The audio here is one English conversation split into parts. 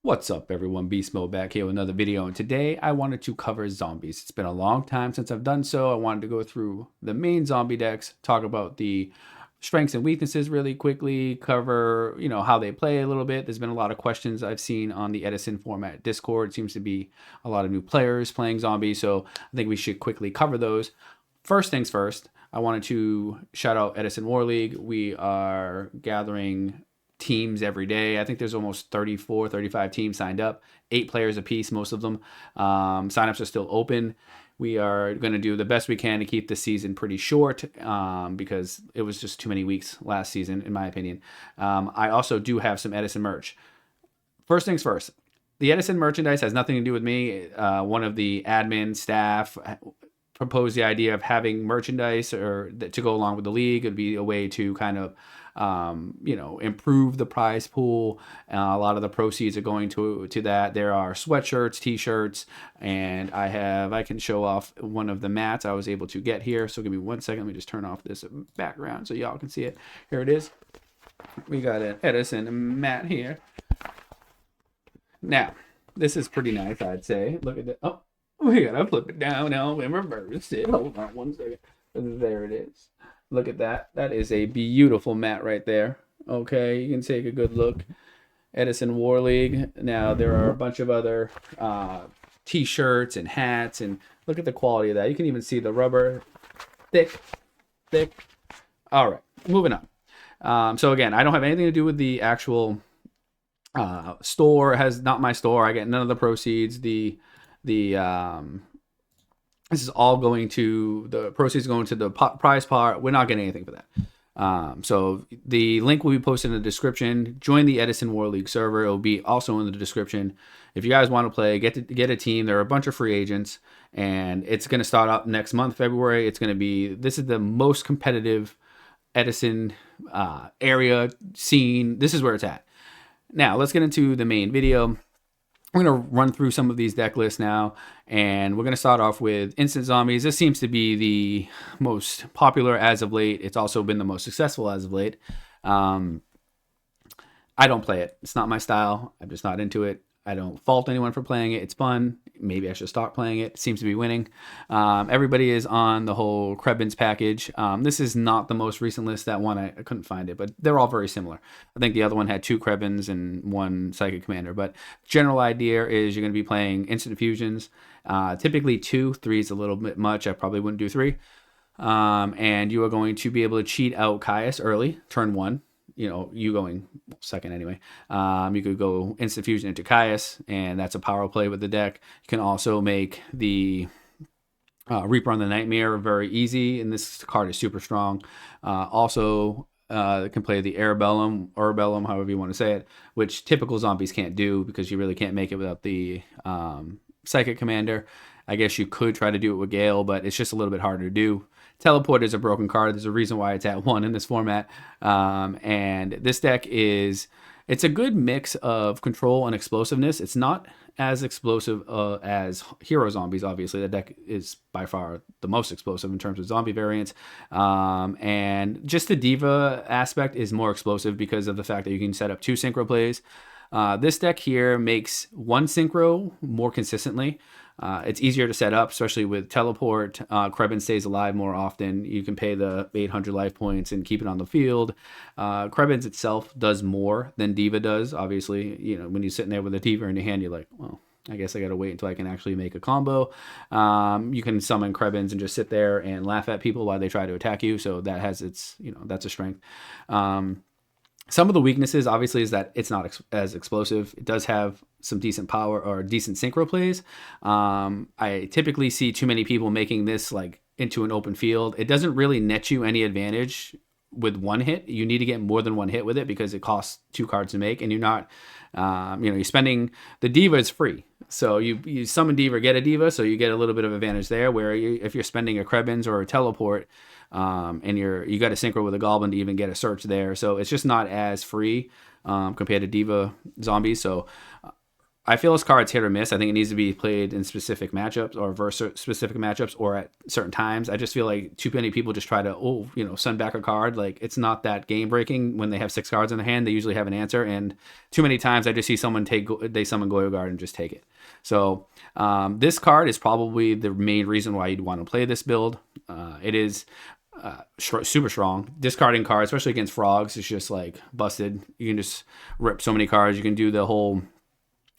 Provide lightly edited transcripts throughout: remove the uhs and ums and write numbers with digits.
What's up, everyone? Beast Mode back here with another video, and today I wanted to cover zombies. It's been a long time since I've done so. I wanted to go through the main zombie decks, talk about the strengths and weaknesses really quickly, cover, how they play a little bit. There's been a lot of questions I've seen on the Edison format Discord. Seems to be a lot of new players playing zombies, so I think we should quickly cover those. First things first, I wanted to shout out Edison War League. We are gathering teams every day. I think there's almost 34, 35 teams signed up, 8 players apiece, most of them. Signups are still open. We are going to do the best we can to keep the season pretty short because it was just too many weeks last season, in my opinion. I also do have some Edison merch. First things first, the Edison merchandise has nothing to do with me. One of the admin staff proposed the idea of having merchandise or to go along with the league. It'd be a way to kind of improve the prize pool. A lot of the proceeds are going to that. There are sweatshirts, t-shirts, and I can show off one of the mats I was able to get here. So give me 1 second. Let me just turn off this background so y'all can see it. Here it is. We got an Edison mat here. Now, this is pretty nice, I'd say. Look at that. Oh, we gotta flip it down now and reverse it. Hold on 1 second. There it is. Look at that. That is a beautiful mat right there. Okay, you can take a good look. Edison War League. Now, there are a bunch of other t-shirts and hats, and look at the quality of that. You can even see the rubber. Thick, thick. All right, moving on. So again, I don't have anything to do with the actual store. It has not my store. I get none of the proceeds. This is all going to the proceeds going to the prize part. We're not getting anything for that. So the link will be posted in the description. Join the Edison War League server. It will be also in the description. If you guys want to play, get a team. There are a bunch of free agents, and it's going to start up next month, February. This is the most competitive Edison area scene. This is where it's at. Now let's get into the main video. We're going to run through some of these deck lists now, and we're going to start off with Instant Zombies. This seems to be the most popular as of late. It's also been the most successful as of late. I don't play it. It's not my style. I'm just not into it. I don't fault anyone for playing it. It's fun. Maybe I should start playing it. It seems to be winning. Everybody is on the whole Krebins package. This is not the most recent list. That one, I couldn't find it, but they're all very similar. I think the other one had 2 Krebins and 1 Psychic Commander. But general idea is you're going to be playing Instant Fusions. Typically 2. 3 is a little bit much. I probably wouldn't do 3. And you are going to be able to cheat out Caius early, turn 1. You going second anyway. You could go Instant Fusion into Caius, and that's a power play with the deck. You can also make the Reaper on the Nightmare very easy, and this card is super strong. Also, can play the Urbellum, however you want to say it, which typical zombies can't do because you really can't make it without the Psychic Commander. I guess you could try to do it with Gale, but it's just a little bit harder to do. Teleport is a broken card. There's a reason why it's at 1 in this format. And this deck it's a good mix of control and explosiveness. It's not as explosive as Hero Zombies, obviously. The deck is by far the most explosive in terms of zombie variants. And just the Diva aspect is more explosive because of the fact that you can set up 2 synchro plays. This deck here makes 1 synchro more consistently. It's easier to set up, especially with Teleport. Krebin stays alive more often. You can pay the 800 life points and keep it on the field. Krebins itself does more than Diva does. Obviously, when you're sitting there with a Diva in your hand, you're like, well, I guess I got to wait until I can actually make a combo. You can summon Krebins and just sit there and laugh at people while they try to attack you. So that has its, that's a strength. Some of the weaknesses, obviously, is that it's not as explosive. It does have some decent power or decent synchro plays. I typically see too many people making this into an open field. It doesn't really net you any advantage with 1 hit. You need to get more than 1 hit with it because it costs 2 cards to make, and you're not, you're spending. The Diva is free, so you summon Diva, get a Diva, so you get a little bit of advantage there. Where if you're spending a Krebins or a Teleport. And you got to synchro with a Goblin to even get a search there, so it's just not as free compared to Diva Zombies. So I feel this card's hit or miss. I think it needs to be played in specific matchups or versus specific matchups or at certain times. I just feel like too many people just try to, send back a card. Like, it's not that game breaking. When they have 6 cards in their hand, they usually have an answer. And too many times I just see someone they summon Goyo Guard and just take it. So this card is probably the main reason why you'd want to play this build. It is super strong. Discarding cards, especially against frogs, is just like busted. You can just rip so many cards. You can do the whole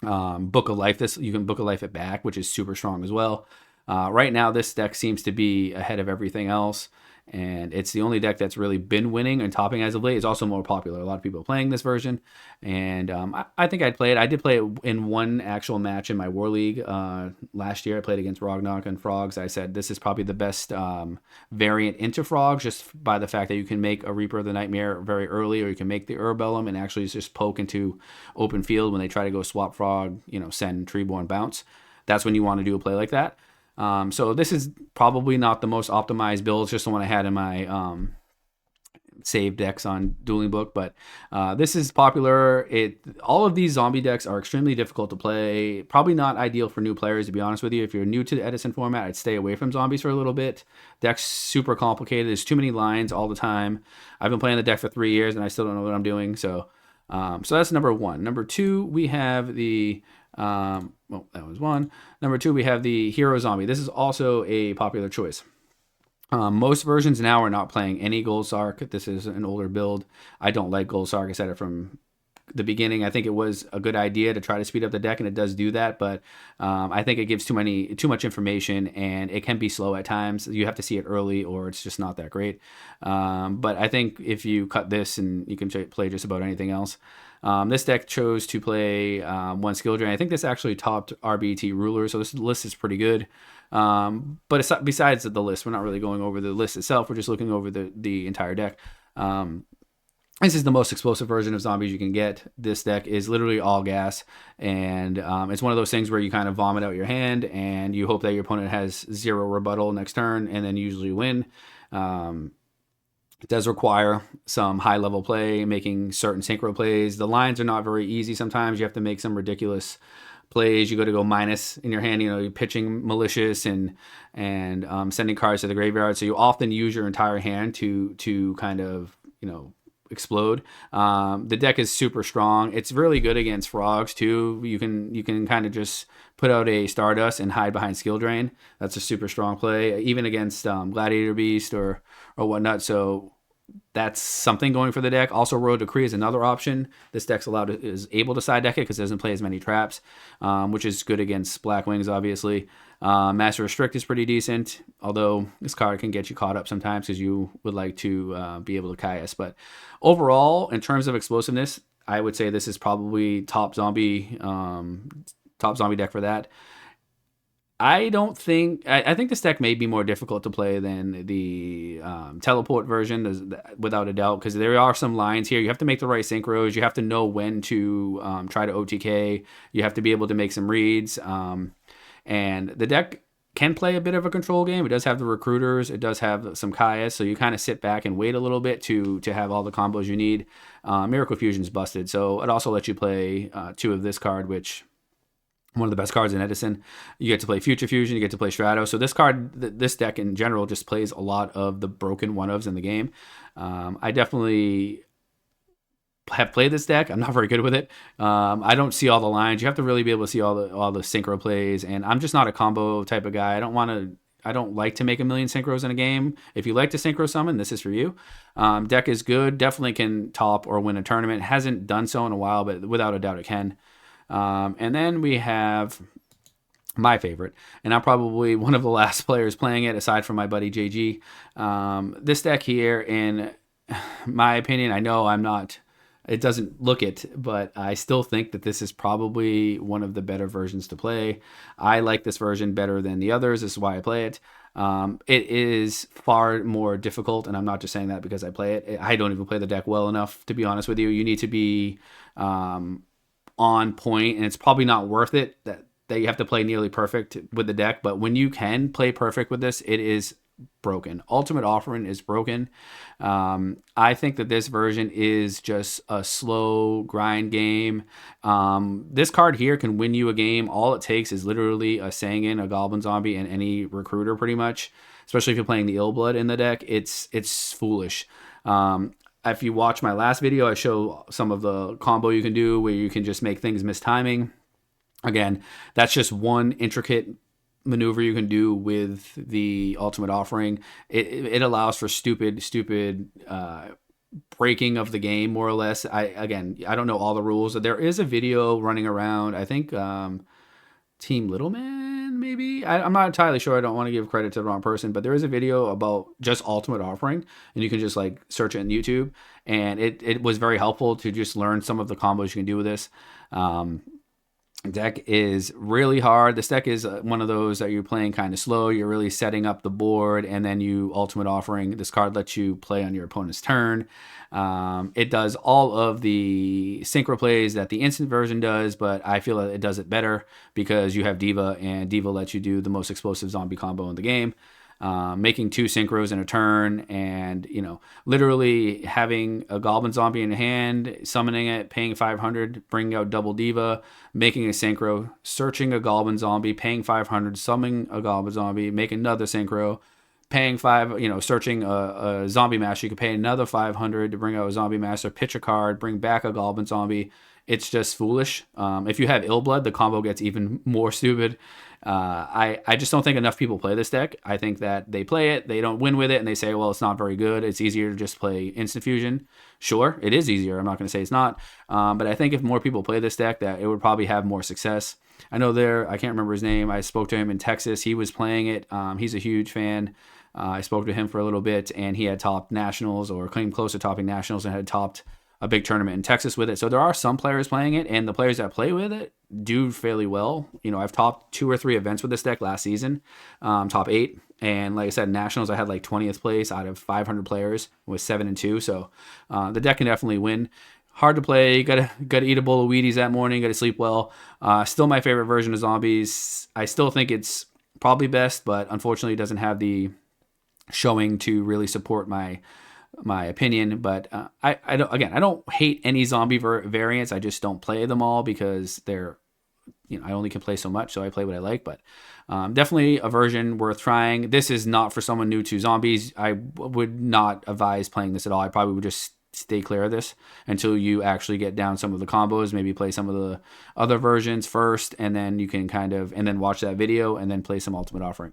Book of Life. You can Book of Life it back, which is super strong as well. Right now, this deck seems to be ahead of everything else, and it's the only deck that's really been winning and topping as of late. It's also more popular. A lot of people are playing this version, and I think I'd play it. I did play it in one actual match in my War League last year. I played against Rognok and Frogs. I said this is probably the best variant into Frogs, just by the fact that you can make a Reaper of the Nightmare very early, or you can make the Urbellum and actually just poke into open field when they try to go swap Frog, send Treeborn Bounce. That's when you want to do a play like that. So this is probably not the most optimized build. It's just the one I had in my save decks on Dueling Book, but this is popular. All of these zombie decks are extremely difficult to play. Probably not ideal for new players, to be honest with you. If you're new to the Edison format, I'd stay away from zombies for a little bit. Deck's super complicated. There's too many lines all the time. I've been playing the deck for 3 years and I still don't know what I'm doing. So that's number 1. Number 2, we have the that was 1. Number 2, we have the Hero Zombie. This is also a popular choice. Most versions now are not playing any Gold Sark. This is an older build. I don't like Gold Sark. I said it from the beginning. I think it was a good idea to try to speed up the deck, and it does do that, but I think it gives too much information, and it can be slow at times. You have to see it early, or it's just not that great. But I think if you cut this, and you can play just about anything else. This deck chose to play 1 skill drain. I think this actually topped RBT Ruler, so this list is pretty good. But besides the list, we're not really going over the list itself. We're just looking over the entire deck. This is the most explosive version of zombies you can get. This deck is literally all gas, and it's one of those things where you kind of vomit out your hand, and you hope that your opponent has 0 rebuttal next turn, and then usually win. It does require some high-level play, making certain synchro plays. The lines are not very easy sometimes. You have to make some ridiculous plays. You got to go minus in your hand. You're pitching malicious and sending cards to the graveyard. So you often use your entire hand to kind of explode. The deck is super strong. It's really good against frogs too. You can kind of just put out a Stardust and hide behind Skill Drain. That's a super strong play, even against Gladiator Beast or whatnot. So that's something going for the deck. Also, Royal Decree is another option. This deck's is able to side deck it because it doesn't play as many traps, which is good against Black Wings, obviously. Master Restrict is pretty decent, although this card can get you caught up sometimes because you would like to be able to Caius. But overall, in terms of explosiveness, I would say this is probably top zombie deck for that. I think this deck may be more difficult to play than the teleport version, without a doubt, because there are some lines here. You have to make the right synchros. You have to know when to try to OTK. You have to be able to make some reads. And the deck can play a bit of a control game. It does have the recruiters. It does have some Caius, so you kind of sit back and wait a little bit to have all the combos you need. Miracle Fusion's busted, so it also lets you play 2 of this card, which one of the best cards in Edison. You get to play Future Fusion, you get to play Strato. So this deck in general just plays a lot of the broken one-ofs in the game. I definitely have played this deck. I'm not very good with it. I don't see all the lines. You have to really be able to see all the synchro plays, and I'm just not a combo type of guy. I don't like to make a million synchros in a game. If you like to synchro summon, this is for you. Deck is good. Definitely can top or win a tournament. Hasn't done so in a while, but without a doubt it can. And then we have my favorite, and I'm probably one of the last players playing it aside from my buddy JG. This deck here, in my opinion, I know it doesn't look it, but I still think that this is probably one of the better versions to play. I like this version better than the others. This is why I play it. It is far more difficult, and I'm not just saying that because I play it. I don't even play the deck well enough, to be honest with you. You need to be on point, and it's probably not worth it that you have to play nearly perfect with the deck. But when you can play perfect with this, it is broken. Ultimate Offering is broken. I think that this version is just a slow grind game. This card here can win you a game. All it takes is literally a Sangin, a Goblin Zombie, and any recruiter pretty much. Especially if you're playing the Ill Blood in the deck, it's foolish. If you watch my last video, I show some of the combo you can do where you can just make things miss timing. Again, that's just one intricate maneuver you can do with the Ultimate Offering. It allows for stupid breaking of the game, more or less. I don't know all the rules. There is a video running around, I think Team Littleman, maybe? I'm not entirely sure. I don't want to give credit to the wrong person, but there is a video about just Ultimate Offering, and you can just like search it on YouTube, and it was very helpful to just learn some of the combos you can do with this. Deck is really hard. This deck is one of those that you're playing kind of slow. You're really setting up the board, and then you Ultimate Offering. This card lets you play on your opponent's turn. It does all of the synchro plays that the instant version does, but I feel that it does it better because you have Diva, and Diva lets you do the most explosive zombie combo in the game. Making 2 synchros in a turn, and literally having a Goblin Zombie in hand, summoning it, paying 500, bringing out double Diva, making a synchro, searching a Goblin Zombie, paying 500, summoning a Goblin Zombie, make another synchro, paying 5, searching a Zombie Master. You could pay another 500 to bring out a Zombie Master, pitch a card, bring back a Goblin Zombie. It's just foolish. If you have Ill Blood, the combo gets even more stupid. I just don't think enough people play this deck. I think that they play it, they don't win with it, and they say, well, it's not very good. It's easier to just play Instant Fusion. Sure, it is easier. I'm not going to say it's not. But I think if more people play this deck, that it would probably have more success. I know I can't remember his name. I spoke to him in Texas. He was playing it. He's a huge fan. I spoke to him for a little bit, and he had topped Nationals, or came close to topping Nationals, and had topped a big tournament in Texas with it. So there are some players playing it, and the players that play with it do fairly well. I've topped 2 or 3 events with this deck last season, top 8. And like I said, Nationals, I had like 20th place out of 500 players with 7-2. So the deck can definitely win. Hard to play. Gotta eat a bowl of Wheaties that morning. Gotta sleep well. Still my favorite version of Zombies. I still think it's probably best, but unfortunately it doesn't have the showing to really support my opinion. But I don't hate any zombie variants. I just don't play them all because they're, I only can play so much, so I play what I like. But definitely a version worth trying. This is not for someone new to zombies. I would not advise playing this at all. I probably would just stay clear of this until you actually get down some of the combos. Maybe play some of the other versions first, and then you can and then watch that video and then play some Ultimate Offering.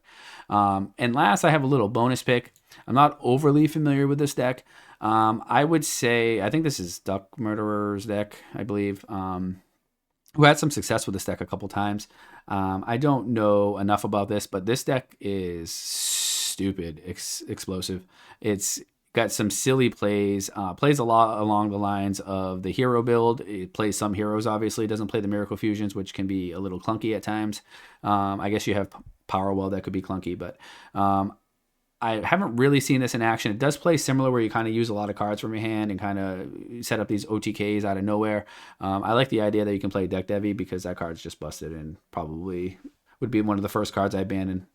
And last, I have a little bonus pick. I'm not overly familiar with this deck. I would say, I think this is Duck Murderer's deck, I believe, who had some success with this deck a couple times. I don't know enough about this, but this deck is stupid explosive. It's got some silly plays, plays a lot along the lines of the hero build. It plays some heroes, obviously. It doesn't play the Miracle Fusions, which can be a little clunky at times. I guess you have Power Well that could be clunky, but I haven't really seen this in action. It does play similar where you kind of use a lot of cards from your hand and kind of set up these OTKs out of nowhere. I like the idea that you can play Deck Devi because that card's just busted and probably would be one of the first cards I ban in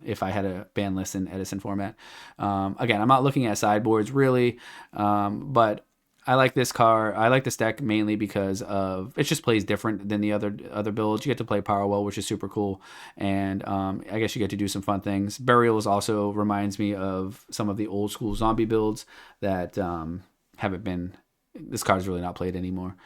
if I had a ban list in Edison format. Again, I'm not looking at sideboards really, but I like this card. I like this deck mainly because of it just plays different than the other builds. You get to play Powerwell, which is super cool, and I guess you get to do some fun things. Burials also reminds me of some of the old school zombie builds that haven't been. This card's really not played anymore.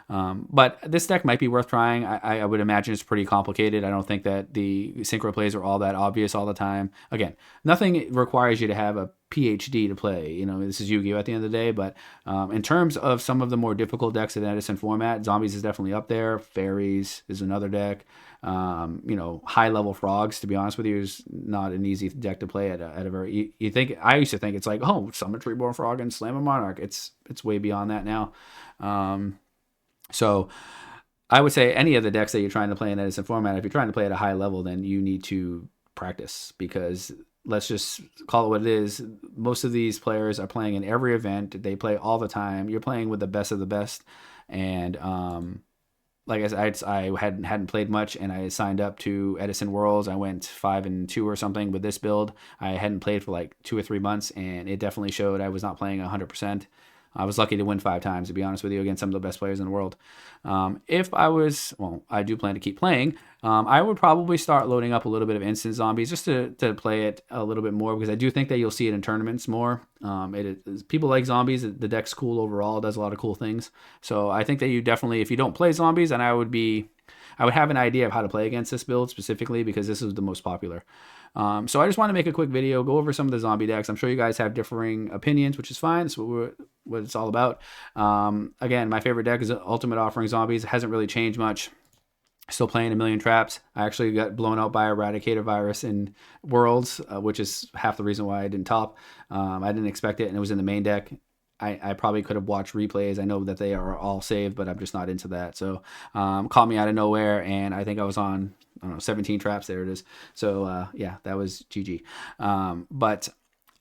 But this deck might be worth trying. I would imagine it's pretty complicated. I don't think that the synchro plays are all that obvious all the time. Again, nothing requires you to have a PhD to play. This is Yu-Gi-Oh! At the end of the day. But in terms of some of the more difficult decks in Edison format, Zombies is definitely up there. Fairies is another deck. High-level Frogs, to be honest with you, is not an easy deck to play at a very... I used to think it's like, summon Treeborn Frog and slam a Monarch. It's way beyond that now. So I would say any of the decks that you're trying to play in Edison format, if you're trying to play at a high level, then you need to practice, because let's just call it what it is. Most of these players are playing in every event. They play all the time. You're playing with the best of the best. And like I said, I hadn't played much, and I signed up to Edison Worlds. I went 5-2 or something with this build. I hadn't played for like 2 or 3 months, and it definitely showed I was not playing 100%. I was lucky to win 5 times, to be honest with you, against some of the best players in the world. If I was, well, I do plan to keep playing. I would probably start loading up a little bit of instant zombies just to play it a little bit more, because I do think that you'll see it in tournaments more. People like zombies. The deck's cool overall. It does a lot of cool things. So I think that you definitely, if you don't play zombies, and I would have an idea of how to play against this build specifically, because this is the most popular. So I just want to make a quick video, go over some of the zombie decks. I'm sure you guys have differing opinions, which is fine. That's what it's all about. Again, my favorite deck is Ultimate Offering Zombies. It hasn't really changed much. Still playing a million traps. I actually got blown out by Eradicator virus in Worlds, which is half the reason why I didn't top. I didn't expect it, and it was in the main deck. I probably could have watched replays. I know that they are all saved, but I'm just not into that. So caught me out of nowhere, and I think I was on, I don't know, 17 traps. There it is. So yeah, that was GG. But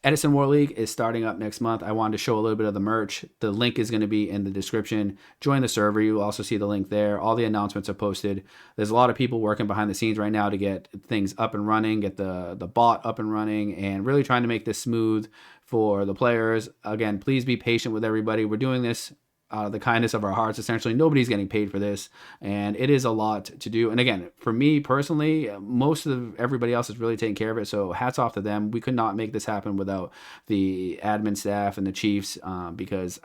Edison War League is starting up next month. I wanted to show a little bit of the merch. The link is going to be in the description. Join the server. You will also see the link there. All the announcements are posted. There's a lot of people working behind the scenes right now to get things up and running, get the bot up and running, and really trying to make this smooth for the players. Again, please be patient with everybody. We're doing this the kindness of our hearts. Essentially, nobody's getting paid for this, and it is a lot to do. And again, for me personally, most of everybody else is really taking care of it, so hats off to them. We could not make this happen without the admin staff and the chiefs, because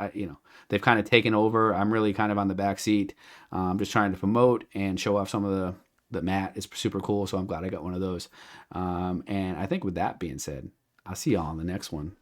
they've kind of taken over. I'm really kind of on the back seat, just trying to promote and show off some of the mat is super cool, so I'm glad I got one of those. And I think with that being said, I'll see y'all on the next one.